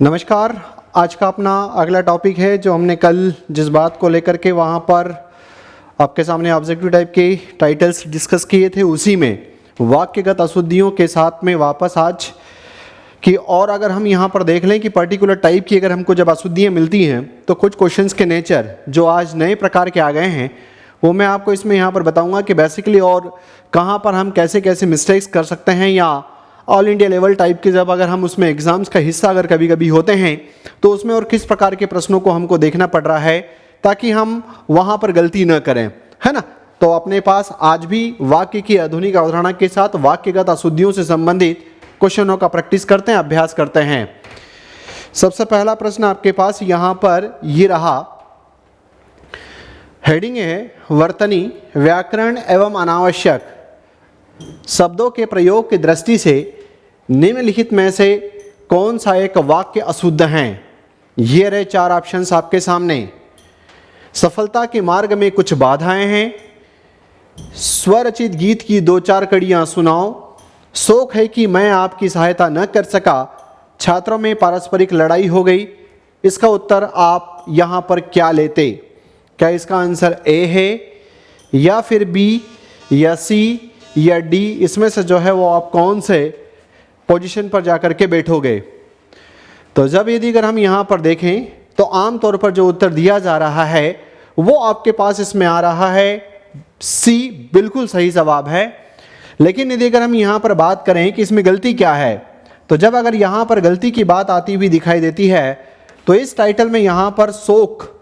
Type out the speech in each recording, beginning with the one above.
नमस्कार। आज का अपना अगला टॉपिक है जो हमने कल जिस बात को लेकर के वहाँ पर आपके सामने ऑब्जेक्टिव टाइप के टाइटल्स डिस्कस किए थे, उसी में वाक्यगत अशुद्धियों के साथ में वापस आज की। और अगर हम यहाँ पर देख लें कि पर्टिकुलर टाइप की अगर हमको जब अशुद्धियाँ मिलती हैं तो कुछ क्वेश्चंस के नेचर जो आज नए प्रकार के आ गए हैं वो मैं आपको इसमें यहाँ पर बताऊँगा कि बेसिकली और कहाँ पर हम कैसे कैसे मिस्टेक्स कर सकते हैं, या ऑल इंडिया लेवल टाइप के जब अगर हम उसमें एग्ज़ाम्स का हिस्सा अगर कभी कभी होते हैं तो उसमें और किस प्रकार के प्रश्नों को हमको देखना पड़ रहा है ताकि हम वहाँ पर गलती न करें, है ना। तो अपने पास आज भी वाक्य की आधुनिक अवधारणा के साथ वाक्यगत अशुद्धियों से संबंधित क्वेश्चनों का प्रैक्टिस करते हैं, अभ्यास करते हैं। सबसे पहला प्रश्न आपके पास यहाँ पर ये रहा, हेडिंग है वर्तनी व्याकरण एवं अनावश्यक शब्दों के प्रयोग की दृष्टि से निम्नलिखित में से कौन सा एक वाक्य अशुद्ध है। ये रहे चार ऑप्शंस आपके सामने। सफलता के मार्ग में कुछ बाधाएं हैं, स्वरचित गीत की दो चार कड़ियां सुनाओ, शौक है कि मैं आपकी सहायता न कर सका, छात्रों में पारस्परिक लड़ाई हो गई। इसका उत्तर आप यहां पर क्या लेते? क्या इसका आंसर ए है या फिर बी या सी या डी? इसमें से जो है वो आप कौन से पोजीशन पर जाकर के बैठोगे? तो जब यदि अगर हम यहाँ पर देखें तो आम तौर पर जो उत्तर दिया जा रहा है वो आपके पास इसमें आ रहा है सी, बिल्कुल सही जवाब है। लेकिन यदि अगर हम यहाँ पर बात करें कि इसमें गलती क्या है, तो जब अगर यहाँ पर गलती की बात आती हुई दिखाई देती है तो इस टाइटल में यहाँ पर शोक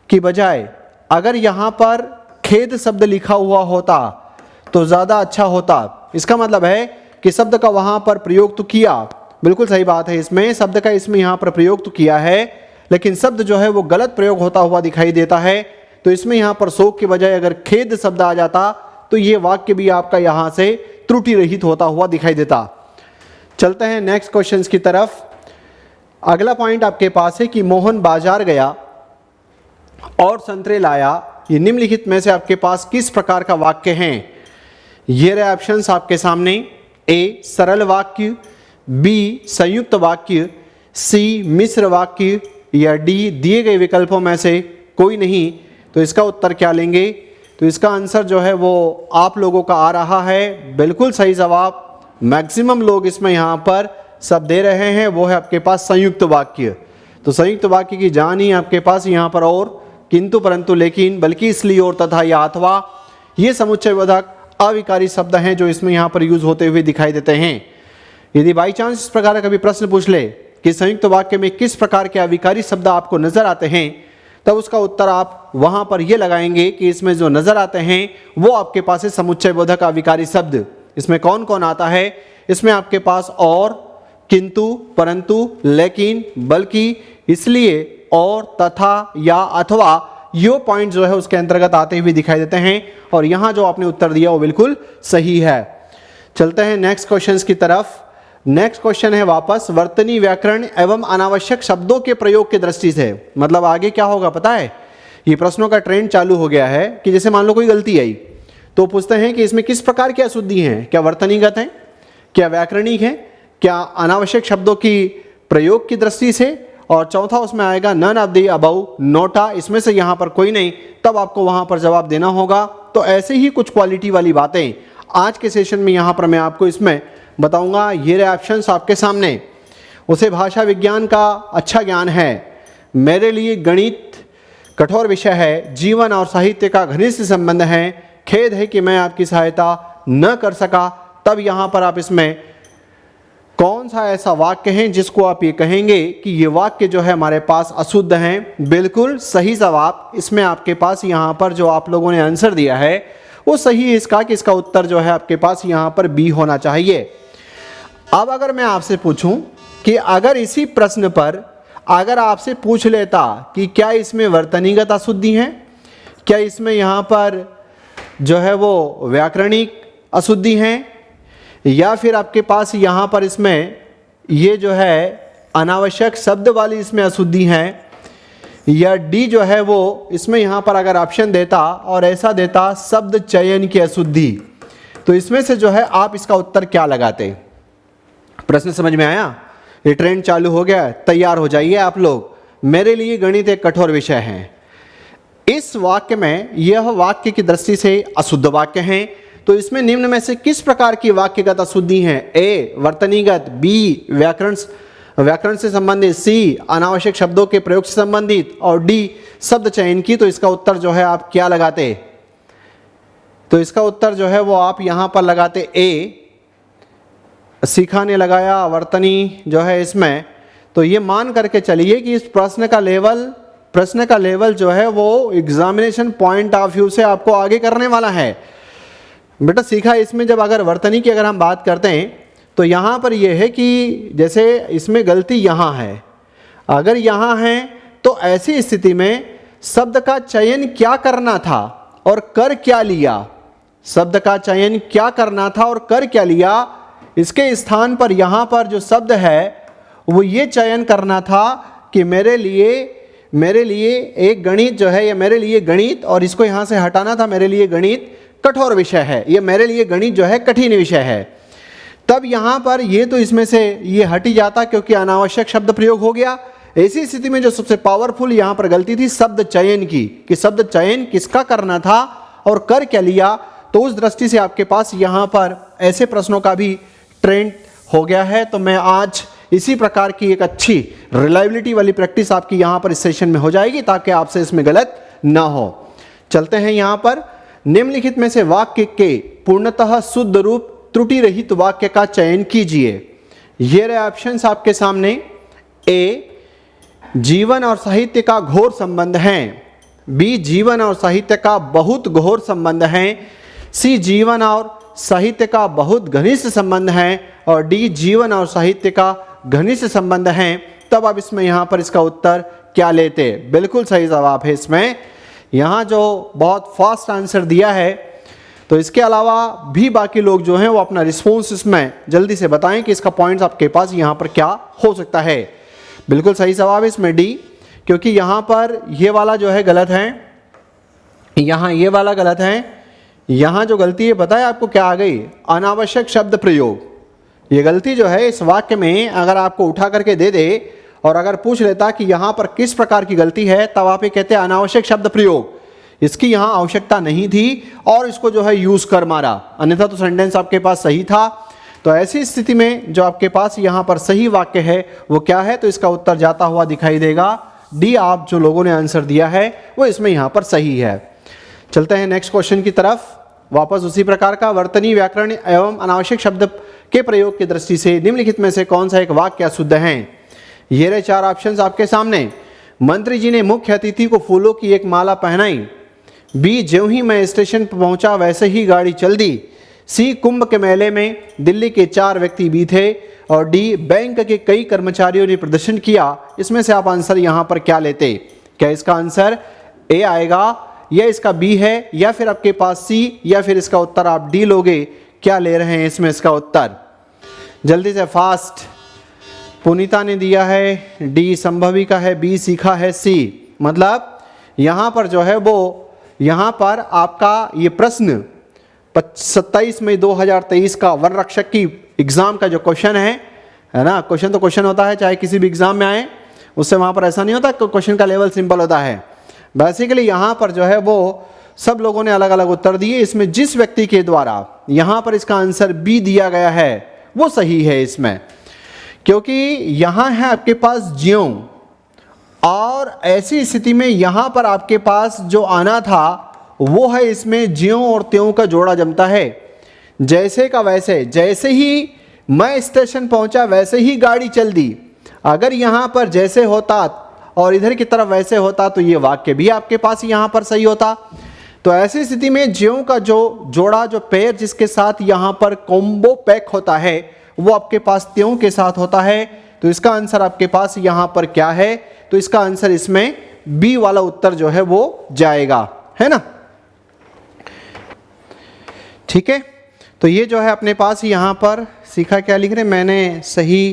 की बजाय अगर यहाँ पर खेद शब्द लिखा हुआ होता तो ज़्यादा अच्छा होता। इसका मतलब है कि शब्द का वहाँ पर प्रयोग तो किया, बिल्कुल सही बात है, इसमें शब्द का इसमें यहाँ पर प्रयोग तो किया है, लेकिन शब्द जो है वो गलत प्रयोग होता हुआ दिखाई देता है। तो इसमें यहाँ पर शोक के बजाय अगर खेद शब्द आ जाता तो ये वाक्य भी आपका यहाँ से त्रुटि रहित होता हुआ दिखाई देता। चलते हैं नेक्स्ट क्वेश्चन की तरफ। अगला पॉइंट आपके पास है कि मोहन बाजार गया और संतरे लाया। ये निम्नलिखित में से आपके पास किस प्रकार का वाक्य है? ये रहे ऑप्शंस आपके सामने। ए सरल वाक्य, बी संयुक्त वाक्य, सी मिश्र वाक्य, या डी दिए गए विकल्पों में से कोई नहीं। तो इसका उत्तर क्या लेंगे? तो इसका आंसर जो है वो आप लोगों का आ रहा है बिल्कुल सही जवाब। मैक्सिमम लोग इसमें यहाँ पर सब दे रहे हैं, वो है आपके पास संयुक्त वाक्य। तो संयुक्त वाक्य की जान ही आपके पास यहाँ पर और किंतु परंतु लेकिन बल्कि इसलिए और तथा या अथवा ये समुच्चयबोधक अविकारी शब्द हैं जो इसमें यहाँ पर यूज होते हुए दिखाई देते हैं। यदि बाई चांस इस प्रकार का कभी प्रश्न पूछ ले कि संयुक्त वाक्य में किस प्रकार के अविकारी शब्द आपको नजर आते हैं, तब उसका उत्तर आप वहां पर यह लगाएंगे कि इसमें जो नजर आते हैं वो आपके पास है समुच्चयबोधक अविकारी शब्द। इसमें कौन कौन आता है? इसमें आपके पास और, किंतु, परंतु, लेकिन, बल्कि, इसलिए, और, तथा, या, अथवा, यो पॉइंट जो है उसके अंतर्गत आते हुए दिखाई देते हैं। और यहां जो आपने उत्तर दिया वो बिल्कुल सही है। चलते हैं नेक्स्ट क्वेश्चन की तरफ। नेक्स्ट क्वेश्चन है वापस वर्तनी व्याकरण एवं अनावश्यक शब्दों के प्रयोग की दृष्टि से। मतलब आगे क्या होगा पता है? ये प्रश्नों का ट्रेंड चालू हो गया है कि जैसे मान लो कोई गलती आई तो पूछते हैं कि इसमें किस प्रकार की अशुद्धि हैं, क्या वर्तनीगत हैं, क्या व्याकरणिक है, क्या अनावश्यक शब्दों की प्रयोग की दृष्टि से, और चौथा उसमें आएगा none of the above, NOTA, इसमें से यहाँ पर कोई नहीं, तब आपको वहाँ पर जवाब देना होगा। तो ऐसे ही कुछ क्वालिटी वाली बातें आज के सेशन में यहाँ पर मैं आपको इसमें बताऊँगा। ये रहे ऑप्शंस आपके सामने। उसे भाषा विज्ञान का अच्छा ज्ञान है, मेरे लिए गणित कठोर विषय है, जीवन और साहित्य का घनिष्ठ संबंध है, खेद है कि मैं आपकी सहायता न कर सका। तब यहाँ पर आप इसमें कौन सा ऐसा वाक्य है जिसको आप ये कहेंगे कि ये वाक्य जो है हमारे पास अशुद्ध हैं? बिल्कुल सही जवाब इसमें आपके पास यहाँ पर जो आप लोगों ने आंसर दिया है वो सही है इसका, कि इसका उत्तर जो है आपके पास यहाँ पर बी होना चाहिए। अब अगर मैं आपसे पूछूं कि अगर इसी प्रश्न पर अगर आपसे पूछ लेता कि क्या इसमें वर्तनीगत अशुद्धि है, क्या इसमें यहाँ पर जो है वो व्याकरणिक अशुद्धि है, या फिर आपके पास यहाँ पर इसमें ये जो है अनावश्यक शब्द वाली इसमें अशुद्धि है, या डी जो है वो इसमें यहाँ पर अगर ऑप्शन देता और ऐसा देता शब्द चयन की अशुद्धि, तो इसमें से जो है आप इसका उत्तर क्या लगाते? प्रश्न समझ में आया? ये ट्रेंड चालू हो गया है, तैयार हो जाइए आप लोग, मेरे लिए गणित एक कठोर विषय है। इस वाक्य में यह वाक्य की दृष्टि से अशुद्ध वाक्य हैं, तो इसमें निम्न में से किस प्रकार की वाक्यगत अशुद्धि है? ए वर्तनीगत, बी व्याकरण से संबंधित, सी अनावश्यक शब्दों के प्रयोग से संबंधित और डी शब्द चयन की। तो इसका उत्तर जो है आप क्या लगाते? तो इसका उत्तर जो है वो आप यहां पर लगाते ए। सीखा ने लगाया वर्तनी जो है इसमें। तो ये मान करके चलिए कि इस प्रश्न का लेवल जो है वो एग्जामिनेशन पॉइंट ऑफ व्यू से आपको आगे करने वाला है। बेटा सीखा इसमें जब अगर वर्तनी की अगर हम बात करते हैं तो यहाँ पर यह है कि जैसे इसमें गलती यहाँ है, अगर यहाँ है तो ऐसी स्थिति में शब्द का चयन क्या करना था और कर क्या लिया? शब्द का चयन क्या करना था और कर क्या लिया? इसके स्थान पर यहाँ पर जो शब्द है वो ये चयन करना था कि मेरे लिए एक गणित जो है, या मेरे लिए गणित, और इसको यहाँ से हटाना था, मेरे लिए गणित कठोर विषय है, ये मेरे लिए गणित जो है कठिन विषय है। तब यहाँ पर ये तो इसमें से ये हट ही जाता क्योंकि अनावश्यक शब्द प्रयोग हो गया। ऐसी स्थिति में जो सबसे पावरफुल यहाँ पर गलती थी शब्द चयन की, कि शब्द चयन किसका करना था और कर क्या लिया। तो उस दृष्टि से आपके पास यहाँ पर ऐसे प्रश्नों का भी ट्रेंड हो गया है। तो मैं आज इसी प्रकार की एक अच्छी रिलायबिलिटी वाली प्रैक्टिस आपकी यहाँ पर इस सेशन में हो जाएगी ताकि आपसे इसमें गलत ना हो। चलते हैं यहाँ पर, निम्नलिखित में से वाक्य के पूर्णतः शुद्ध रूप त्रुटि रहित वाक्य का चयन कीजिए। ये रहे ऑप्शंस आपके सामने। ए जीवन और साहित्य का घोर संबंध है, बी जीवन और साहित्य का बहुत घोर संबंध है, सी जीवन और साहित्य का बहुत घनिष्ठ संबंध है और डी जीवन और साहित्य का घनिष्ठ संबंध है। तब आप इसमें यहाँ पर इसका उत्तर क्या लेते? बिल्कुल सही जवाब है इसमें। यहाँ जो बहुत फास्ट आंसर दिया है, तो इसके अलावा भी बाकी लोग जो हैं वो अपना रिस्पॉन्स इसमें जल्दी से बताएं कि इसका पॉइंट्स आपके पास यहाँ पर क्या हो सकता है। बिल्कुल सही जवाब है इसमें डी, क्योंकि यहाँ पर ये वाला जो है गलत है, यहाँ ये वाला गलत है। यहाँ जो गलती है पता है आपको क्या आ गई? अनावश्यक शब्द प्रयोग। ये गलती जो है इस वाक्य में अगर आपको उठा करके दे दे और अगर पूछ लेता कि यहाँ पर किस प्रकार की गलती है, तब आप ये कहते हैं अनावश्यक शब्द प्रयोग। इसकी यहाँ आवश्यकता नहीं थी और इसको जो है यूज कर मारा, अन्यथा तो सेंटेंस आपके पास सही था। तो ऐसी स्थिति में जो आपके पास यहाँ पर सही वाक्य है वो क्या है? तो इसका उत्तर जाता हुआ दिखाई देगा डी। आप जो लोगों ने आंसर दिया है वो इसमें यहाँ पर सही है। चलते हैं नेक्स्ट क्वेश्चन की तरफ। वापस उसी प्रकार का, वर्तनी व्याकरण एवं अनावश्यक शब्द के प्रयोग की दृष्टि से निम्नलिखित में से कौन सा एक वाक्य अशुद्ध है? ये रहे चार ऑप्शंस आपके सामने। मंत्री जी ने मुख्य अतिथि को फूलों की एक माला पहनाई, बी ज्यों ही मैं स्टेशन पर पहुंचा वैसे ही गाड़ी चल दी, सी कुंभ के मेले में दिल्ली के 4 व्यक्ति भी थे और डी बैंक के कई कर्मचारियों ने प्रदर्शन किया। इसमें से आप आंसर यहाँ पर क्या लेते? क्या इसका आंसर ए आएगा या इसका बी है या फिर आपके पास सी या फिर इसका उत्तर आप डी लोगे? क्या ले रहे हैं इसमें इसका उत्तर? जल्दी से फास्ट। पुनीता ने दिया है डी, संभवी का है बी, सीखा है सी। मतलब यहाँ पर जो है वो यहाँ पर आपका ये प्रश्न 27 मई 2023 का वन रक्षक की एग्जाम का जो क्वेश्चन है ना, क्वेश्चन तो क्वेश्चन होता है चाहे किसी भी एग्जाम में आए, उससे वहाँ पर ऐसा नहीं होता कि क्वेश्चन का लेवल सिंपल होता है। बेसिकली यहाँ पर जो है वो सब लोगों ने अलग अलग उत्तर दिए। इसमें जिस व्यक्ति के द्वारा यहाँ पर इसका आंसर बी दिया गया है वो सही है इसमें, क्योंकि यहाँ है आपके पास ज्यों, और ऐसी स्थिति में यहाँ पर आपके पास जो आना था वो है इसमें ज्यों और त्यों का जोड़ा जमता है। जैसे का वैसे, जैसे ही मैं स्टेशन पहुंचा वैसे ही गाड़ी चल दी। अगर यहाँ पर जैसे होता और इधर की तरफ वैसे होता तो ये वाक्य भी आपके पास यहाँ पर सही होता। तो ऐसी स्थिति में ज्यों का जो जोड़ा, जो पेयर जिसके साथ यहाँ पर कॉम्बो पैक होता है वो आपके पास त्यों के साथ होता है। तो इसका आंसर आपके पास यहाँ पर क्या है? तो इसका आंसर इसमें बी वाला उत्तर जो है वो जाएगा, है ना? ठीक है, तो ये जो है अपने पास यहाँ पर सीखा क्या लिख रहे, मैंने सही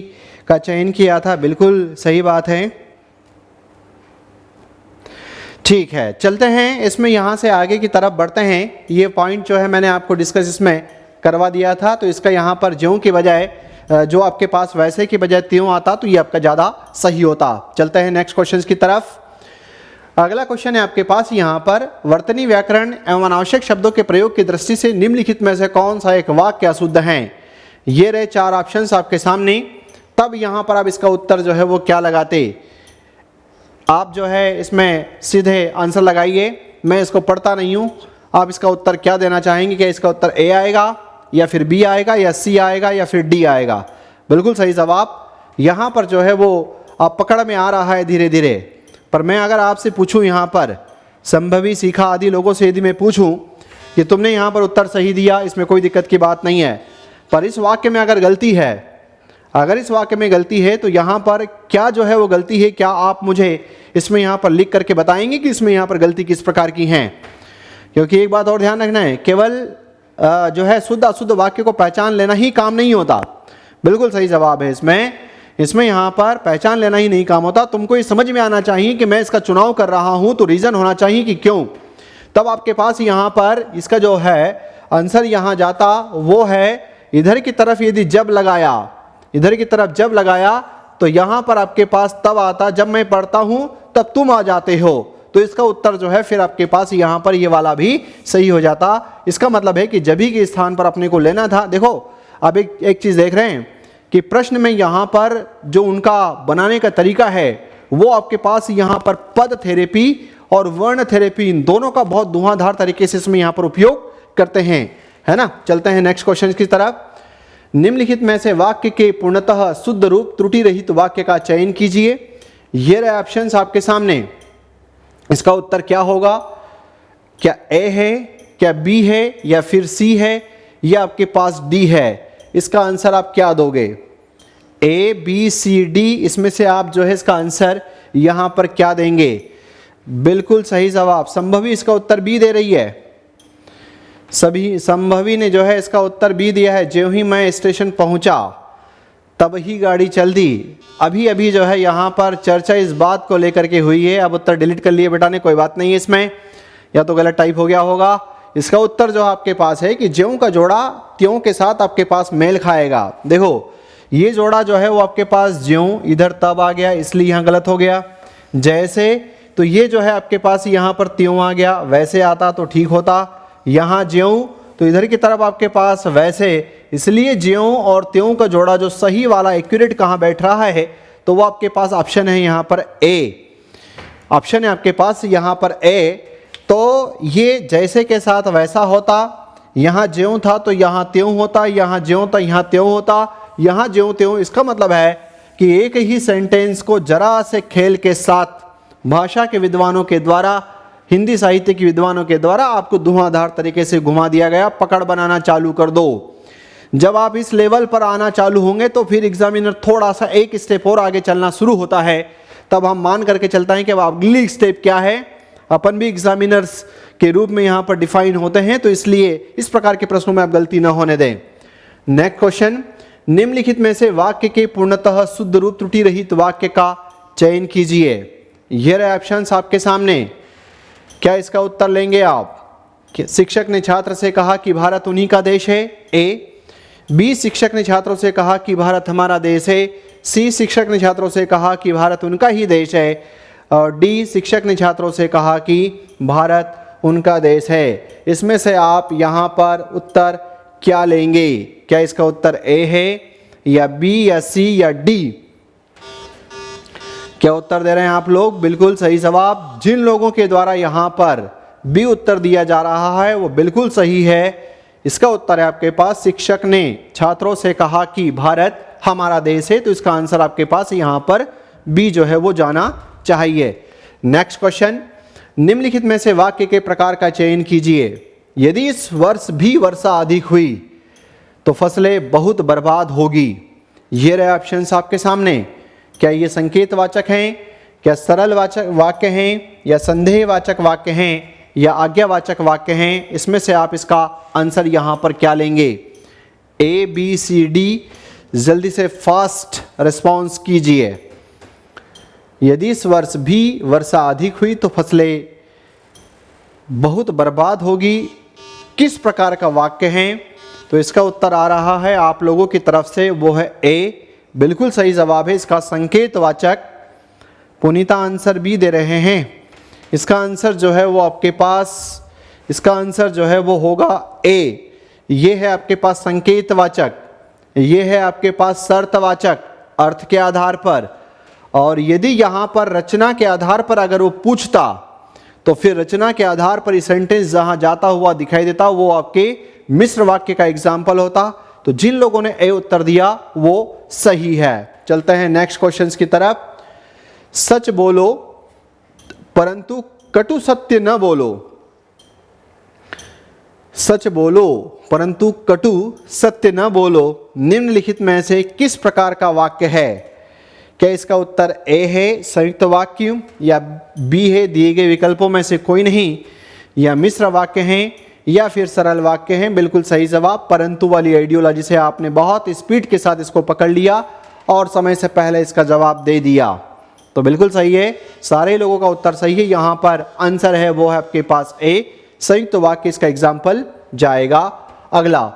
का चयन किया था, बिल्कुल सही बात है। ठीक है, चलते हैं इसमें यहाँ से आगे की तरफ बढ़ते हैं। ये पॉइंट जो है मैंने आपको डिस्कस इसमें करवा दिया था, तो इसका यहाँ पर ज्यों की बजाय जो आपके पास वैसे की बजाय त्यों आता तो ये आपका ज़्यादा सही होता। चलते हैं नेक्स्ट क्वेश्चन की तरफ। अगला क्वेश्चन है आपके पास यहाँ पर, वर्तनी व्याकरण एवं अनावश्यक शब्दों के प्रयोग की दृष्टि से निम्नलिखित में से कौन सा एक वाक्य अशुद्ध है। ये रहे 4 ऑप्शंस आपके सामने। तब यहाँ पर आप इसका उत्तर जो है वो क्या लगाते, आप जो है इसमें सीधे आंसर लगाइए। मैं इसको पढ़ता नहीं हूँ, आप इसका उत्तर क्या देना चाहेंगे, क्या इसका उत्तर ए आएगा या फिर बी आएगा या सी आएगा या फिर डी आएगा। बिल्कुल सही जवाब यहाँ पर जो है वो आप पकड़ में आ रहा है धीरे धीरे। पर मैं अगर आपसे पूछूं यहाँ पर संभवी, सीखा आदि लोगों से यदि मैं पूछूं कि तुमने यहाँ पर उत्तर सही दिया, इसमें कोई दिक्कत की बात नहीं है, पर इस वाक्य में अगर गलती है, अगर इस वाक्य में गलती है तो यहाँ पर क्या जो है वो गलती है, क्या आप मुझे इसमें यहाँ पर लिख करके बताएंगे कि इसमें यहाँ पर गलती किस प्रकार की है। क्योंकि एक बात और ध्यान रखना है, केवल जो है शुद्ध अशुद्ध वाक्य को पहचान लेना ही काम नहीं होता। बिल्कुल सही जवाब है इसमें यहाँ पर पहचान लेना ही नहीं काम होता। तुमको ये समझ में आना चाहिए कि मैं इसका चुनाव कर रहा हूँ तो रीज़न होना चाहिए कि क्यों। तब आपके पास यहाँ पर इसका जो है आंसर यहाँ जाता वो है इधर की तरफ, यदि जब लगाया, इधर की तरफ जब लगाया तो यहाँ पर आपके पास तब आता जब मैं पढ़ता हूँ तब तुम आ जाते हो। तो इसका उत्तर जो है फिर आपके पास यहाँ पर ये वाला भी सही हो जाता। इसका मतलब है कि जब ही के स्थान पर अपने को लेना था। देखो अब एक चीज़ देख रहे हैं कि प्रश्न में यहाँ पर जो उनका बनाने का तरीका है वो आपके पास यहाँ पर पद थेरेपी और वर्ण थेरेपी, इन दोनों का बहुत धुआंधार तरीके से इसमें यहाँ पर उपयोग करते हैं, है ना। चलते हैं नेक्स्ट क्वेश्चन की तरफ। निम्नलिखित में से वाक्य के पूर्णतः शुद्ध रूप त्रुटि रहित वाक्य का चयन कीजिए। ये रहे ऑप्शंस आपके सामने। इसका उत्तर क्या होगा, क्या ए है, क्या बी है या फिर सी है या आपके पास डी है। इसका आंसर आप क्या दोगे, ए बी सी डी, इसमें से आप जो है इसका आंसर यहां पर क्या देंगे। बिल्कुल सही जवाब संभवी इसका उत्तर बी दे रही है। सभी संभवी ने जो है इसका उत्तर बी दिया है। ज्यों ही मैं स्टेशन पहुंचा तब ही गाड़ी चल दी। अभी अभी जो है यहाँ पर चर्चा इस बात को लेकर के हुई है। अब उत्तर डिलीट कर लिए बेटा ने, कोई बात नहीं है इसमें, या तो गलत टाइप हो गया होगा। इसका उत्तर जो आपके पास है कि ज्यों का जोड़ा त्यों के साथ आपके पास मेल खाएगा। देखो ये जोड़ा जो है वो आपके पास ज्यों, इधर तब आ गया इसलिए यहाँ गलत हो गया। जैसे तो ये जो है आपके पास यहाँ पर त्यों आ गया, वैसे आता तो ठीक होता। यहाँ ज्यों तो इधर की तरफ आपके पास वैसे, इसलिए ज्यों और त्यों का जोड़ा जो सही वाला एक्यूरेट कहाँ बैठ रहा है तो वो आपके पास ऑप्शन है यहाँ पर ए। ऑप्शन है आपके पास यहाँ पर ए। तो ये जैसे के साथ वैसा होता, यहाँ ज्यों था तो यहाँ त्यों होता, यहाँ ज्यों था यहाँ त्यों होता, यहाँ ज्यों त्यों। इसका मतलब है कि एक ही सेंटेंस को जरा से खेल के साथ भाषा के विद्वानों के द्वारा, हिंदी साहित्य के विद्वानों के द्वारा आपको धुआंधार तरीके से घुमा दिया गया। पकड़ बनाना चालू कर दो। जब आप इस लेवल पर आना चालू होंगे तो फिर एग्जामिनर थोड़ा सा एक स्टेप और आगे चलना शुरू होता है। तब हम मान करके चलते हैं कि अब अगली स्टेप क्या है। अपन भी एग्जामिनर्स के रूप में यहाँ पर डिफाइन होते हैं, तो इसलिए इस प्रकार के प्रश्नों में आप गलती न होने दें। नेक्स्ट क्वेश्चन, निम्नलिखित में से वाक्य के पूर्णतः शुद्ध रूप त्रुटि रहित वाक्य का चयन कीजिए। ये रहे ऑप्शंस आपके सामने। क्या इसका उत्तर लेंगे आप। शिक्षक ने छात्र से कहा कि भारत उन्हीं का देश है, ए। बी शिक्षक ने छात्रों से कहा कि भारत हमारा देश है। सी शिक्षक ने छात्रों से कहा कि भारत उनका ही देश है। और डी शिक्षक ने छात्रों से कहा कि भारत उनका देश है। इसमें से आप यहाँ पर उत्तर क्या लेंगे। क्या इसका उत्तर ए है या बी या सी या डी। क्या उत्तर दे रहे हैं आप लोग। बिल्कुल सही जवाब। जिन लोगों के द्वारा यहाँ पर बी उत्तर दिया जा रहा है वो बिल्कुल सही है। इसका उत्तर है आपके पास शिक्षक ने छात्रों से कहा कि भारत हमारा देश है। तो इसका आंसर आपके पास यहाँ पर बी जो है वो जाना चाहिए। नेक्स्ट क्वेश्चन, निम्नलिखित में से वाक्य के प्रकार का चयन कीजिए। यदि इस वर्ष भी वर्षा अधिक हुई तो फसलें बहुत बर्बाद होगी। ये रहे ऑप्शंस आपके सामने। क्या ये संकेतवाचक हैं, क्या सरल वाचक वाक्य हैं, या संदेहवाचक वाक्य हैं, या आज्ञावाचक वाक्य हैं। इसमें से आप इसका आंसर यहाँ पर क्या लेंगे। A B C D. जल्दी से फास्ट रिस्पॉन्स कीजिए। यदि इस वर्ष भी वर्षा अधिक हुई तो फसलें बहुत बर्बाद होगी। किस प्रकार का वाक्य है तो इसका उत्तर आ रहा है आप लोगों की तरफ से, वो है ए, बिल्कुल सही जवाब है। इसका संकेतवाचक पुनीता आंसर बी दे रहे हैं। इसका आंसर जो है वो आपके पास, इसका आंसर जो है वो होगा ए। ये है आपके पास संकेतवाचक, ये है आपके पास शर्तवाचक अर्थ के आधार पर। और यदि यहाँ पर रचना के आधार पर अगर वो पूछता तो फिर रचना के आधार पर ये सेंटेंस जहाँ जाता हुआ दिखाई देता वो आपके मिश्र वाक्य का एग्जाम्पल होता। तो जिन लोगों ने ए उत्तर दिया वो सही है। चलते हैं नेक्स्ट क्वेश्चंस की तरफ। सच बोलो परंतु कटु सत्य न बोलो। सच बोलो परंतु कटु सत्य न बोलो निम्नलिखित में से किस प्रकार का वाक्य है? क्या इसका उत्तर ए है संयुक्त वाक्य, या बी है दिए गए विकल्पों में से कोई नहीं, या मिश्र वाक्य हैं, या फिर सरल वाक्य हैं? बिल्कुल सही जवाब परंतु वाली आइडियोलॉजी से आपने बहुत स्पीड के साथ इसको पकड़ लिया और समय से पहले इसका जवाब दे दिया। तो बिल्कुल सही है, सारे लोगों का उत्तर सही है। यहाँ पर आंसर है वो है आपके पास ए, संयुक्त वाक्य इसका एग्जाम्पल जाएगा। अगला,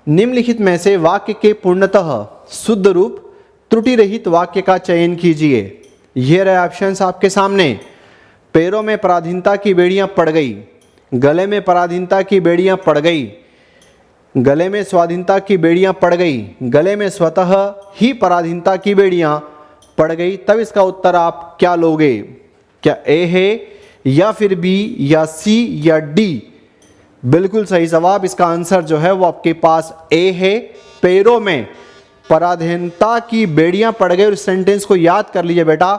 निम्नलिखित में से वाक्य के पूर्णतः शुद्ध रूप त्रुटि रहित वाक्य का चयन कीजिए। ये रहे ऑप्शंस आपके सामने। पैरों में पराधीनता की बेड़ियां पड़ गई, गले में पराधीनता की बेड़ियां पड़ गई, गले में स्वाधीनता की बेड़ियां पड़ गई, गले में स्वतः ही पराधीनता की बेड़ियां पड़ गई। तब इसका उत्तर आप क्या लोगे? क्या ए है, या फिर बी, या सी, या डी? बिल्कुल सही जवाब, इसका आंसर जो है वो आपके पास ए है। पैरों में पराधीनता की बेड़ियां पड़ गई। उस सेंटेंस को याद कर लीजिए बेटा,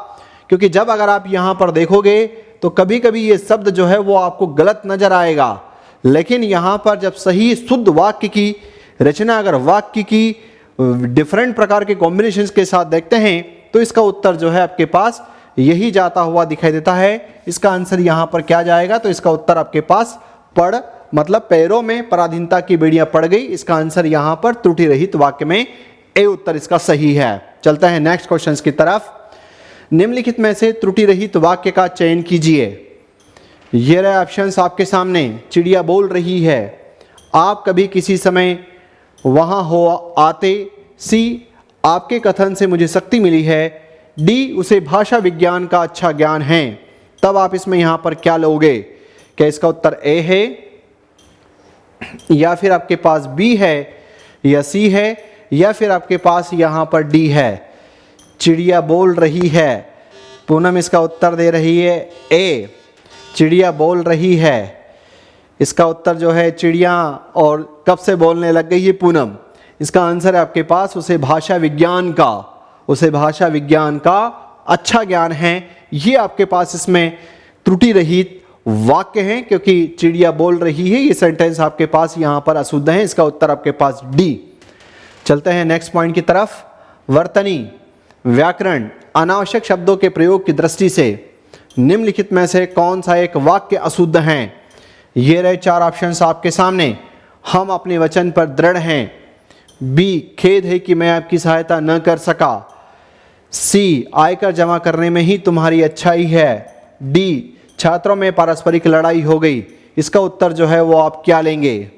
क्योंकि जब अगर आप यहां पर देखोगे तो कभी कभी ये शब्द जो है वो आपको गलत नजर आएगा, लेकिन यहां पर जब सही शुद्ध वाक्य की रचना अगर वाक्य की डिफरेंट प्रकार के कॉम्बिनेशंस के साथ देखते हैं तो इसका उत्तर जो है आपके पास यही जाता हुआ दिखाई देता है। इसका आंसर यहां पर क्या जाएगा? तो इसका उत्तर आपके पास पड़, मतलब पैरों में पराधीनता की बेड़ियां पड़ गई। इसका आंसर यहां पर त्रुटि रहित वाक्य में ए उत्तर इसका सही है। चलते हैं नेक्स्ट क्वेश्चन की तरफ। निम्नलिखित में से त्रुटि रहित वाक्य का चयन कीजिए। ये रहे ऑप्शंस आपके सामने। चिड़िया बोल रही है, आप कभी किसी समय वहां हो आते। सी, आपके कथन से मुझे शक्ति मिली है। डी, उसे भाषा विज्ञान का अच्छा ज्ञान है। तब आप इसमें यहां पर क्या लोगे? क्या इसका उत्तर ए है, या फिर आपके पास बी है, या सी है, या फिर आपके पास यहां पर डी है? चिड़िया बोल रही है, पूनम इसका उत्तर दे रही है ए, चिड़िया बोल रही है। इसका उत्तर जो है चिड़िया और कब से बोलने लग गई है पूनम। इसका आंसर है आपके पास उसे भाषा विज्ञान का, उसे भाषा विज्ञान का अच्छा ज्ञान है। ये आपके पास इसमें त्रुटि रहित वाक्य है, क्योंकि चिड़िया बोल रही है ये सेंटेंस आपके पास यहाँ पर अशुद्ध है। इसका उत्तर आपके पास डी। चलते हैं नेक्स्ट पॉइंट की तरफ। वर्तनी, व्याकरण, अनावश्यक शब्दों के प्रयोग की दृष्टि से निम्नलिखित में से कौन सा एक वाक्य अशुद्ध है? ये रहे चार ऑप्शंस आपके सामने। हम अपने वचन पर दृढ़ हैं। बी, खेद है कि मैं आपकी सहायता न कर सका। सी, आयकर जमा करने में ही तुम्हारी अच्छाई है। डी, छात्रों में पारस्परिक लड़ाई हो गई। इसका उत्तर जो है वो आप क्या लेंगे?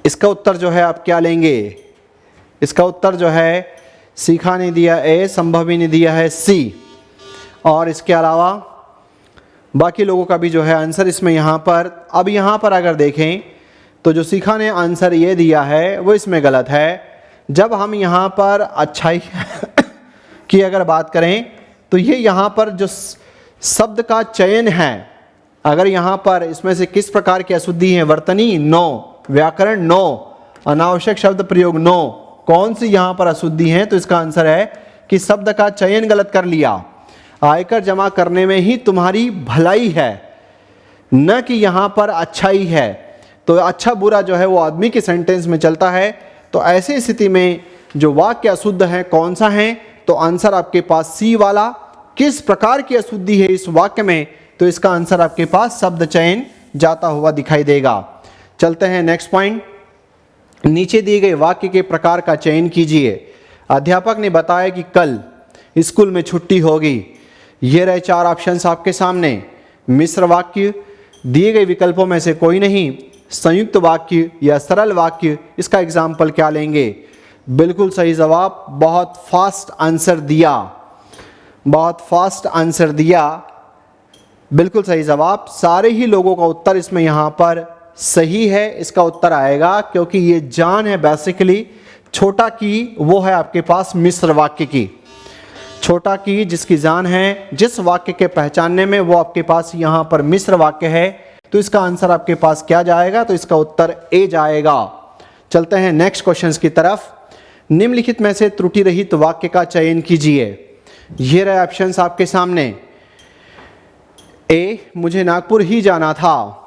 इसका उत्तर जो है आप क्या लेंगे? इसका उत्तर जो है सीखा ने दिया ए, संभवी ने दिया है सी, और इसके अलावा बाकी लोगों का भी जो है आंसर इसमें यहाँ पर। अब यहाँ पर अगर देखें तो जो सीखा ने आंसर ये दिया है वो इसमें गलत है। जब हम यहाँ पर अच्छाई की अगर बात करें तो ये यहाँ पर जो शब्द का चयन है, अगर यहाँ पर इसमें से किस प्रकार की अशुद्धि है? वर्तनी नो, व्याकरण नो, अनावश्यक शब्द प्रयोग नो, कौन सी यहाँ पर अशुद्धि है? तो इसका आंसर है कि शब्द का चयन गलत कर लिया। आयकर जमा करने में ही तुम्हारी भलाई है, न कि यहाँ पर अच्छाई है। तो अच्छा बुरा जो है वो आदमी के सेंटेंस में चलता है। तो ऐसी स्थिति में जो वाक्य अशुद्ध है कौन सा है? तो आंसर आपके पास सी वाला। किस प्रकार की अशुद्धि है इस वाक्य में? तो इसका आंसर आपके पास शब्द चयन जाता हुआ दिखाई देगा। चलते हैं नेक्स्ट पॉइंट। नीचे दिए गए वाक्य के प्रकार का चयन कीजिए। अध्यापक ने बताया कि कल स्कूल में छुट्टी होगी। ये रहे चार ऑप्शंस आपके सामने। मिश्र वाक्य, दिए गए विकल्पों में से कोई नहीं। संयुक्त वाक्य या सरल वाक्य, इसका एग्जाम्पल क्या लेंगे? बिल्कुल सही जवाब, बहुत फास्ट आंसर दिया, बहुत फास्ट आंसर दिया, बिल्कुल सही जवाब। सारे ही लोगों का उत्तर इसमें यहाँ पर सही है। इसका उत्तर आएगा क्योंकि ये जान है बेसिकली। छोटा की वो है आपके पास मिश्र वाक्य की, छोटा की जिसकी जान है जिस वाक्य के पहचानने में, वो आपके पास यहाँ पर मिश्र वाक्य है। तो इसका आंसर आपके पास क्या जाएगा? तो इसका उत्तर ए जाएगा। चलते हैं नेक्स्ट क्वेश्चन की तरफ। निम्नलिखित में से त्रुटि रहित वाक्य का चयन कीजिए। ये रहे ऑप्शंस आपके सामने। ए, मुझे नागपुर ही जाना था।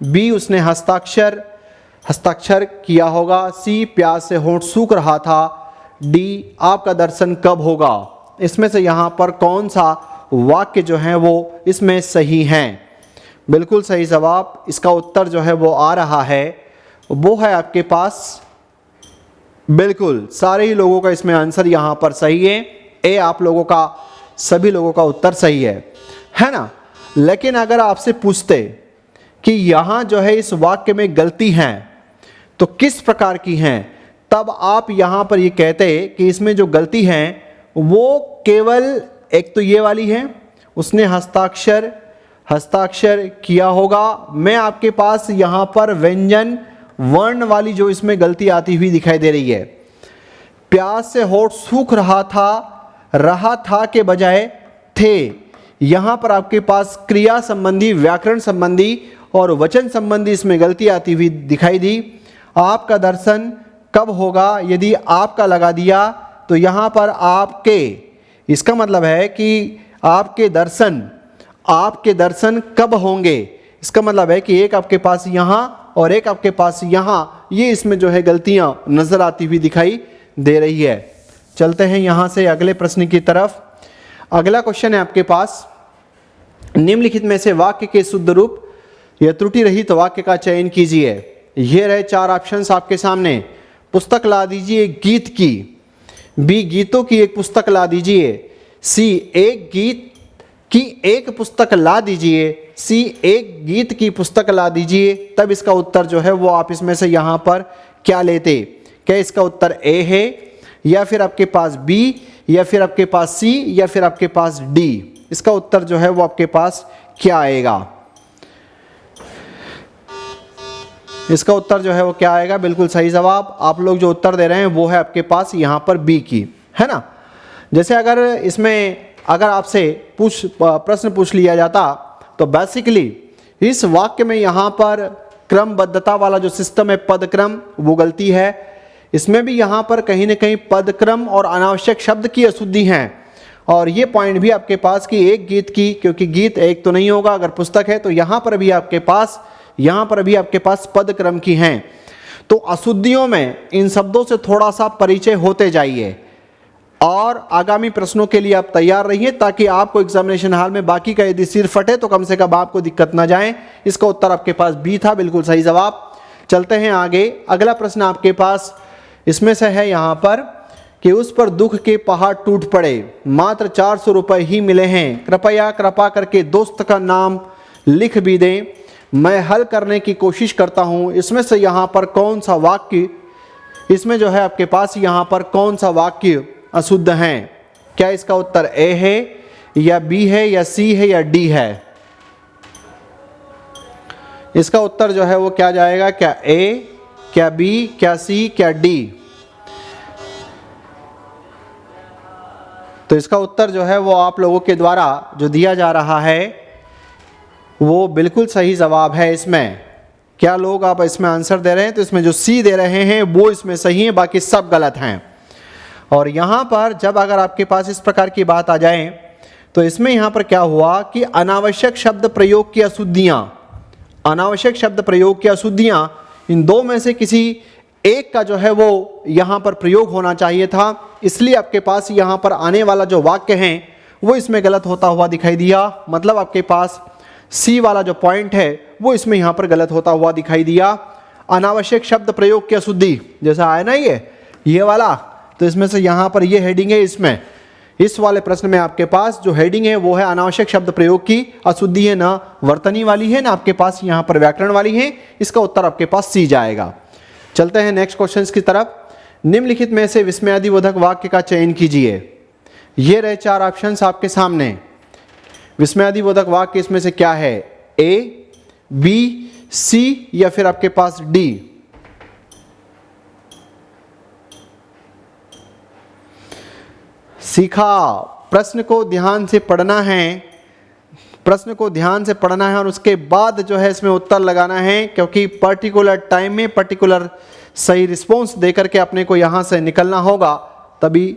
बी, उसने हस्ताक्षर किया होगा। सी, प्यास से होंठ सूख रहा था। डी, आपका दर्शन कब होगा? इसमें से यहाँ पर कौन सा वाक्य जो है वो इसमें सही है? बिल्कुल सही जवाब। इसका उत्तर जो है वो आ रहा है, वो है आपके पास, बिल्कुल सारे ही लोगों का इसमें आंसर यहाँ पर सही है। ए, आप लोगों का, सभी लोगों का उत्तर सही है ना। लेकिन अगर आपसे पूछते कि यहाँ जो है इस वाक्य में गलती है तो किस प्रकार की हैं, तब आप यहाँ पर ये कहते कि इसमें जो गलती है वो केवल एक तो ये वाली है, उसने हस्ताक्षर किया होगा। मैं आपके पास यहाँ पर व्यंजन वर्ण वाली जो इसमें गलती आती हुई दिखाई दे रही है। प्यास से होंठ सूख रहा था के बजाय थे। यहाँ पर आपके पास क्रिया संबंधी, व्याकरण संबंधी और वचन संबंधी इसमें गलती आती हुई दिखाई दी। आपका दर्शन कब होगा, यदि आपका लगा दिया तो यहाँ पर आपके, इसका मतलब है कि आपके दर्शन कब होंगे। इसका मतलब है कि एक आपके पास यहाँ और एक आपके पास यहाँ, ये इसमें जो है गलतियाँ नजर आती हुई दिखाई दे रही है। चलते हैं यहाँ से अगले प्रश्न की तरफ। अगला क्वेश्चन है आपके पास, निम्नलिखित में से वाक्य के शुद्ध रूप या त्रुटि रहित वाक्य का चयन कीजिए। ये रहे 4 ऑप्शंस आपके सामने। पुस्तक ला दीजिए गीत की। बी, गीतों की एक पुस्तक ला दीजिए। सी, एक गीत की एक पुस्तक ला दीजिए। सी, एक गीत की पुस्तक ला दीजिए। तब इसका उत्तर जो है वो आप इसमें से यहाँ पर क्या लेते? क्या इसका उत्तर ए है, या फिर आपके पास बी, या फिर आपके पास सी, या फिर आपके पास डी? इसका उत्तर जो है वो आपके पास क्या आएगा? इसका उत्तर जो है वो क्या आएगा? बिल्कुल सही जवाब। आप लोग जो उत्तर दे रहे हैं वो है आपके पास यहाँ पर बी की, है ना। जैसे अगर आपसे प्रश्न पूछ लिया जाता तो बेसिकली इस वाक्य में यहाँ पर क्रमबद्धता वाला जो सिस्टम है, पदक्रम, वो गलती है। इसमें भी यहाँ पर कहीं ना कहीं पदक्रम और अनावश्यक शब्द की अशुद्धि हैं। और ये पॉइंट भी आपके पास कि एक गीत की, क्योंकि गीत एक तो नहीं होगा, अगर पुस्तक है तो यहाँ पर भी आपके पास पदक्रम की हैं। तो अशुद्धियों में इन शब्दों से थोड़ा सा परिचय होते जाइए और आगामी प्रश्नों के लिए आप तैयार रहिए, ताकि आपको एग्जामिनेशन हॉल में बाकी का यदि सिर फटे तो कम से कम आपको दिक्कत ना जाए। इसका उत्तर आपके पास बी था, बिल्कुल सही जवाब। चलते हैं आगे। अगला प्रश्न आपके पास इसमें से है यहाँ पर कि उस पर दुख के पहाड़ टूट पड़े, मात्र 400 रुपये ही मिले हैं, कृपा करके दोस्त का नाम लिख भी दें, मैं हल करने की कोशिश करता हूँ। इसमें से यहाँ पर कौन सा वाक्य, इसमें जो है आपके पास यहाँ पर कौन सा वाक्य अशुद्ध हैं? क्या इसका उत्तर ए है, या बी है, या सी है, या डी है? इसका उत्तर जो है वो क्या जाएगा? क्या ए, क्या बी, क्या सी, क्या डी? तो इसका उत्तर जो है वो आप लोगों के द्वारा जो दिया जा रहा है वो बिल्कुल सही जवाब है। इसमें क्या लोग आप इसमें आंसर दे रहे हैं? तो इसमें जो सी दे रहे हैं वो इसमें सही है, बाकी सब गलत हैं। और यहाँ पर जब अगर आपके पास इस प्रकार की बात आ जाए तो इसमें यहाँ पर क्या हुआ कि अनावश्यक शब्द प्रयोग की अशुद्धियाँ, इन दो में से किसी एक का जो है वो यहाँ पर प्रयोग होना चाहिए था। इसलिए आपके पास यहाँ पर आने वाला जो वाक्य है वो इसमें गलत होता हुआ दिखाई दिया। मतलब आपके पास सी वाला जो पॉइंट है वो इसमें यहाँ पर गलत होता हुआ दिखाई दिया। अनावश्यक शब्द प्रयोग की अशुद्धि जैसा आया ना ये वाला, तो इसमें से यहाँ पर ये हेडिंग है इसमें इस वाले प्रश्न में आपके पास जो हेडिंग है वो है अनावश्यक शब्द प्रयोग की अशुद्धि है, ना वर्तनी वाली है ना आपके पास यहाँ पर व्याकरण वाली है। इसका उत्तर आपके पास सी जाएगा। चलते हैं नेक्स्ट क्वेश्चन की तरफ। निम्नलिखित में से विस्मयादिबोधक वाक्य का चयन कीजिए। ये रहे 4 ऑप्शंस आपके सामने। विस्मयादिबोधक वाक्य इसमें से क्या है? ए, बी, सी या फिर आपके पास डी। सीखा, प्रश्न को ध्यान से पढ़ना है, प्रश्न को ध्यान से पढ़ना है और उसके बाद जो है इसमें उत्तर लगाना है, क्योंकि पर्टिकुलर टाइम में पर्टिकुलर सही रिस्पॉन्स देकर के अपने को यहाँ से निकलना होगा, तभी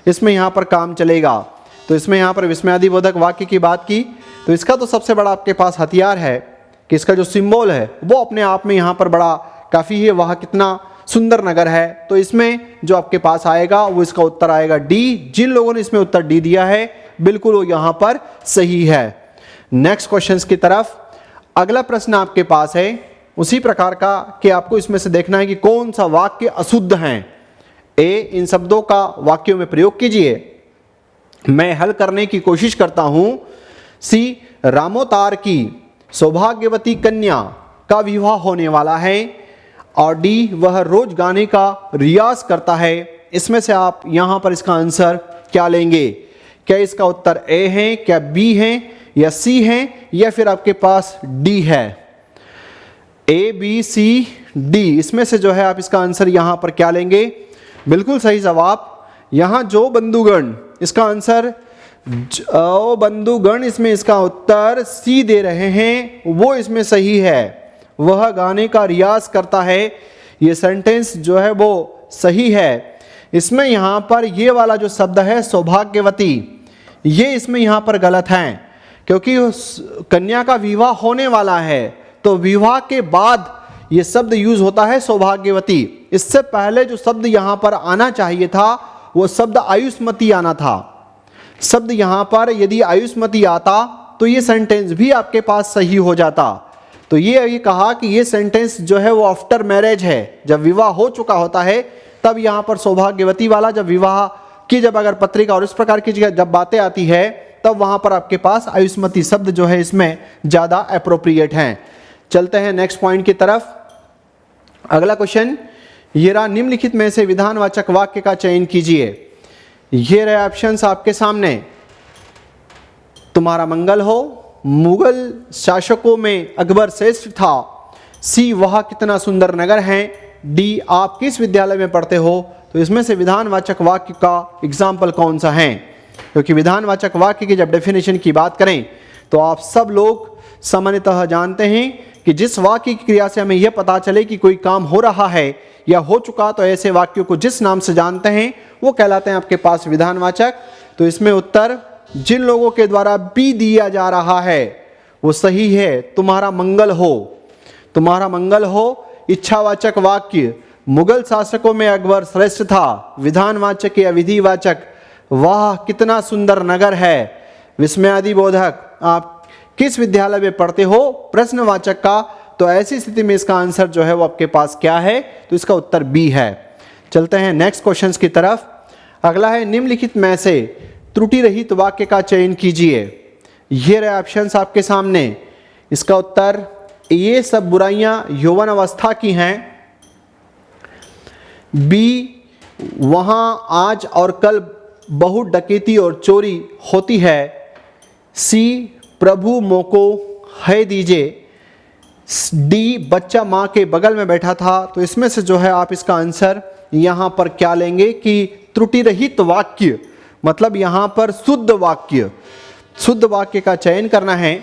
इसमें यहाँ पर काम चलेगा। तो इसमें यहाँ पर विस्मयादिबोधक वाक्य की बात की तो इसका तो सबसे बड़ा आपके पास हथियार है कि इसका जो सिंबल है वो अपने आप में यहाँ पर बड़ा काफ़ी है, वह कितना सुंदर नगर है। तो इसमें जो आपके पास आएगा वो इसका उत्तर आएगा डी। जिन लोगों ने इसमें उत्तर डी दिया है बिल्कुल वो यहाँ पर सही है। नेक्स्ट क्वेश्चन की तरफ अगला प्रश्न आपके पास है उसी प्रकार का कि आपको इसमें से देखना है कि कौन सा वाक्य अशुद्ध है। ए, इन शब्दों का वाक्यों में प्रयोग कीजिए। मैं हल करने की कोशिश करता हूं। सी, रामोतार की सौभाग्यवती कन्या का विवाह होने वाला है। और डी, वह रोज गाने का रियाज करता है। इसमें से आप यहां पर इसका आंसर क्या लेंगे? क्या इसका उत्तर ए है, क्या बी है या सी है या फिर आपके पास डी है? ए, बी, सी, डी, इसमें से जो है आप इसका आंसर यहां पर क्या लेंगे? बिल्कुल सही जवाब। यहां जो बंधुगण इसका आंसर बंधुगण इसमें इसका उत्तर सी दे रहे हैं वो इसमें सही है। वह गाने का रियाज करता है, ये सेंटेंस जो है वो सही है। इसमें यहाँ पर ये वाला जो शब्द है सौभाग्यवती, ये इसमें यहाँ पर गलत है, क्योंकि कन्या का विवाह होने वाला है तो विवाह के बाद ये शब्द यूज होता है सौभाग्यवती। इससे पहले जो शब्द यहाँ पर आना चाहिए था वो शब्द आयुष्मती आना था। शब्द यहाँ पर यदि आयुष्मती आता तो ये सेंटेंस भी आपके पास सही हो जाता। तो ये कहा कि ये सेंटेंस जो है वो आफ्टर मैरिज है, जब विवाह हो चुका होता है तब यहाँ पर सौभाग्यवती वाला, जब विवाह की जब अगर पत्रिका और इस प्रकार की जब बातें आती है तब वहाँ पर आपके पास आयुष्मती शब्द जो है इसमें ज़्यादा अप्रोप्रिएट हैं। चलते हैं नेक्स्ट पॉइंट की तरफ। अगला क्वेश्चन ये रहा, निम्नलिखित में से विधानवाचक वाक्य का चयन कीजिए। ये रहे ऑप्शंस आपके सामने। तुम्हारा मंगल हो, मुगल शासकों में अकबर श्रेष्ठ था। सी, वह कितना सुंदर नगर है। डी, आप किस विद्यालय में पढ़ते हो। तो इसमें से विधानवाचक वाक्य का एग्जाम्पल कौन सा है? क्योंकि विधानवाचक वाक्य की जब डेफिनेशन की बात करें तो आप सब लोग सामान्यतः जानते हैं कि जिस वाक्य की क्रिया से हमें यह पता चले कि कोई काम हो रहा है या हो चुका, तो ऐसे वाक्यों को जिस नाम से जानते हैं वो कहलाते हैं आपके पास विधानवाचक। तो इसमें उत्तर जिन लोगों के द्वारा बी दिया जा रहा है वो सही है। तुम्हारा मंगल हो, तुम्हारा मंगल हो इच्छावाचक वाक्य। मुगल शासकों में अकबर श्रेष्ठ था, विधानवाचक या विधिवाचक। वाह कितना सुंदर नगर है, विस्मयादिबोधक। आप किस विद्यालय में पढ़ते हो, प्रश्नवाचक का। तो ऐसी स्थिति में इसका आंसर जो है वो आपके पास क्या है? तो इसका उत्तर बी है। चलते हैं नेक्स्ट क्वेश्चंस की तरफ। अगला है, निम्नलिखित में से त्रुटि रहित वाक्य का चयन कीजिए। ये रहे ऑप्शंस आपके सामने। इसका उत्तर, ये सब बुराइयां यौवन अवस्था की हैं। बी, वहां आज और कल बहुत डकैती और चोरी होती है। सी, प्रभु मोको है दीजिए। डी, बच्चा माँ के बगल में बैठा था। तो इसमें से जो है आप इसका आंसर यहाँ पर क्या लेंगे कि त्रुटि रहित वाक्य, मतलब यहाँ पर शुद्ध वाक्य, शुद्ध वाक्य का चयन करना है।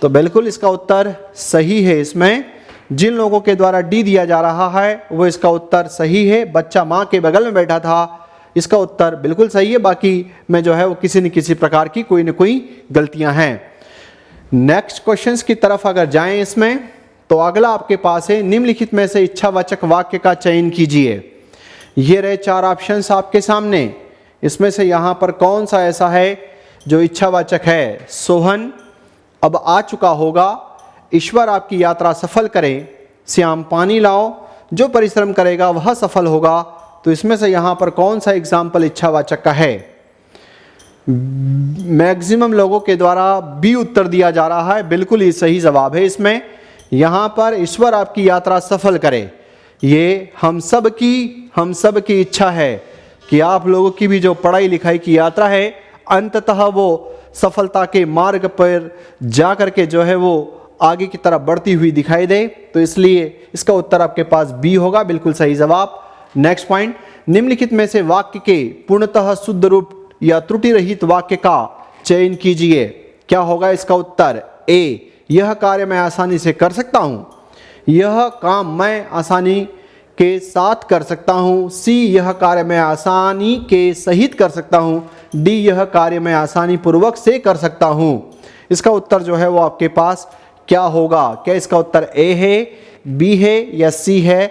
तो बिल्कुल इसका उत्तर सही है। इसमें जिन लोगों के द्वारा डी दिया जा रहा है वो इसका उत्तर सही है। बच्चा माँ के बगल में बैठा था, इसका उत्तर बिल्कुल सही है। बाकी में जो है वो किसी न किसी प्रकार की कोई न कोई गलतियां हैं। नेक्स्ट क्वेश्चंस की तरफ अगर जाएं इसमें, तो अगला आपके पास है, निम्नलिखित में से इच्छावाचक वाक्य का चयन कीजिए। ये रहे 4 ऑप्शंस आपके सामने। इसमें से यहाँ पर कौन सा ऐसा है जो इच्छावाचक है? सोहन अब आ चुका होगा, ईश्वर आपकी यात्रा सफल करे, श्याम पानी लाओ, जो परिश्रम करेगा वह सफल होगा। तो इसमें से यहाँ पर कौन सा एग्जाम्पल इच्छावाचक का है? मैक्सिमम लोगों के द्वारा बी उत्तर दिया जा रहा है, बिल्कुल ही सही जवाब है इसमें। यहाँ पर ईश्वर आपकी यात्रा सफल करे, ये हम सब की इच्छा है कि आप लोगों की भी जो पढ़ाई लिखाई की यात्रा है अंततः वो सफलता के मार्ग पर जा कर के जो है वो आगे की तरफ बढ़ती हुई दिखाई दे। तो इसलिए इसका उत्तर आपके पास बी होगा, बिल्कुल सही जवाब। नेक्स्ट पॉइंट, निम्नलिखित में से वाक्य के पूर्णतः शुद्ध रूप या त्रुटि रहित वाक्य का चयन कीजिए। क्या होगा इसका उत्तर? ए, यह कार्य मैं आसानी से कर सकता हूँ, यह काम मैं आसानी के साथ कर सकता हूँ। सी, यह कार्य मैं आसानी के सहित कर सकता हूँ। डी, यह कार्य मैं आसानी पूर्वक से कर सकता हूँ। इसका उत्तर जो है वो आपके पास क्या होगा? क्या इसका उत्तर ए है, बी है या सी है?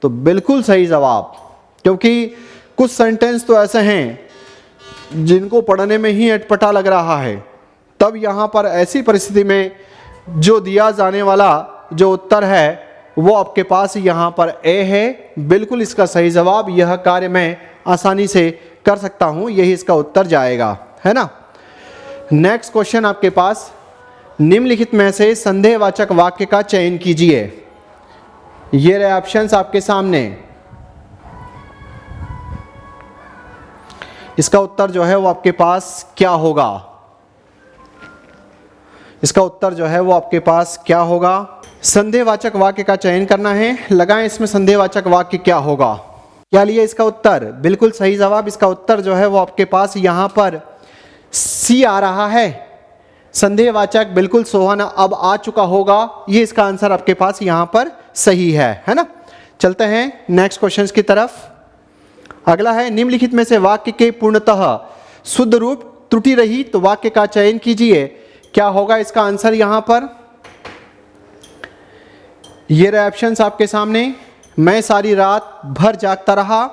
तो बिल्कुल सही जवाब, क्योंकि कुछ सेंटेंस तो ऐसे हैं जिनको पढ़ने में ही अटपटा लग रहा है, तब यहाँ पर ऐसी परिस्थिति में जो दिया जाने वाला जो उत्तर है वो आपके पास यहाँ पर ए है, बिल्कुल इसका सही जवाब। यह कार्य मैं आसानी से कर सकता हूँ, यही इसका उत्तर जाएगा, है ना। नेक्स्ट क्वेश्चन आपके पास, निम्नलिखित में से संदेहवाचक वाक्य का चयन कीजिए। ये रहे ऑप्शंस आपके सामने। इसका उत्तर जो है वो आपके पास क्या होगा? इसका उत्तर जो है वो आपके पास क्या होगा? संदेहवाचक वाक्य का चयन करना है, लगाएं इसमें संदेहवाचक वाक्य क्या होगा। क्या लिया इसका उत्तर? बिल्कुल सही जवाब। इसका उत्तर जो है वो आपके पास यहाँ पर सी आ रहा है। संदेहवाचक बिल्कुल सोहाना अब आ चुका होगा, ये इसका आंसर आपके पास यहाँ पर सही है ना। चलते हैं नेक्स्ट क्वेश्चन की तरफ। अगला है, निम्नलिखित में से वाक्य के पूर्णतः शुद्ध रूप त्रुटि रहित तो वाक्य का चयन कीजिए। क्या होगा इसका आंसर यहाँ पर? ये रहे ऑप्शंस आपके सामने। मैं सारी रात भर जागता रहा।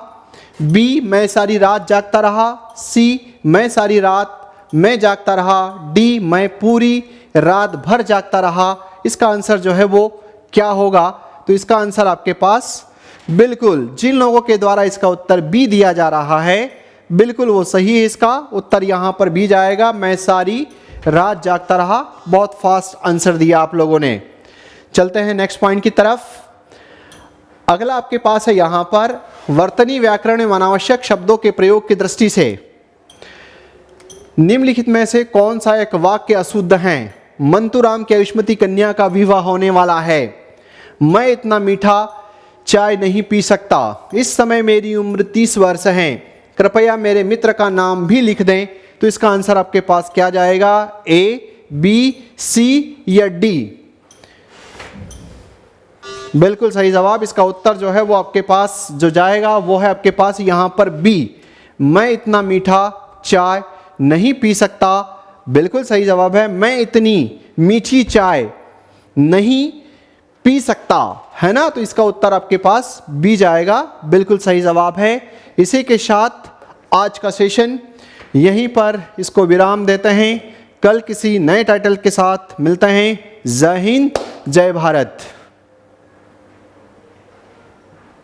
बी, मैं सारी रात जागता रहा। सी, मैं सारी रात मैं जागता रहा। डी, मैं पूरी रात भर जागता रहा। इसका आंसर जो है वो क्या होगा? तो इसका आंसर आपके पास बिल्कुल जिन लोगों के द्वारा इसका उत्तर बी दिया जा रहा है बिल्कुल वो सही है। इसका उत्तर यहाँ पर बी जाएगा, मैं सारी रात जागता रहा। बहुत फास्ट आंसर दिया आप लोगों ने। चलते हैं नेक्स्ट पॉइंट की तरफ। अगला आपके पास है यहाँ पर, वर्तनी व्याकरण में अनावश्यक शब्दों के प्रयोग की दृष्टि से निम्नलिखित में से कौन सा एक वाक्य अशुद्ध है? मंतूराम की आयुष्मती कन्या का विवाह होने वाला है। मैं इतना मीठा चाय नहीं पी सकता। इस समय मेरी उम्र 30 वर्ष है। कृपया मेरे मित्र का नाम भी लिख दें। तो इसका आंसर आपके पास क्या जाएगा? ए, बी, सी या डी? बिल्कुल सही जवाब। इसका उत्तर जो है वो आपके पास जो जाएगा वो है आपके पास यहाँ पर बी, मैं इतना मीठा चाय नहीं पी सकता। बिल्कुल सही जवाब है, मैं इतनी मीठी चाय नहीं पी सकता, है ना। तो इसका उत्तर आपके पास बी जाएगा, बिल्कुल सही जवाब है। इसी के साथ आज का सेशन यहीं पर इसको विराम देते हैं। कल किसी नए टाइटल के साथ मिलते हैं। जय हिंद, जय भारत।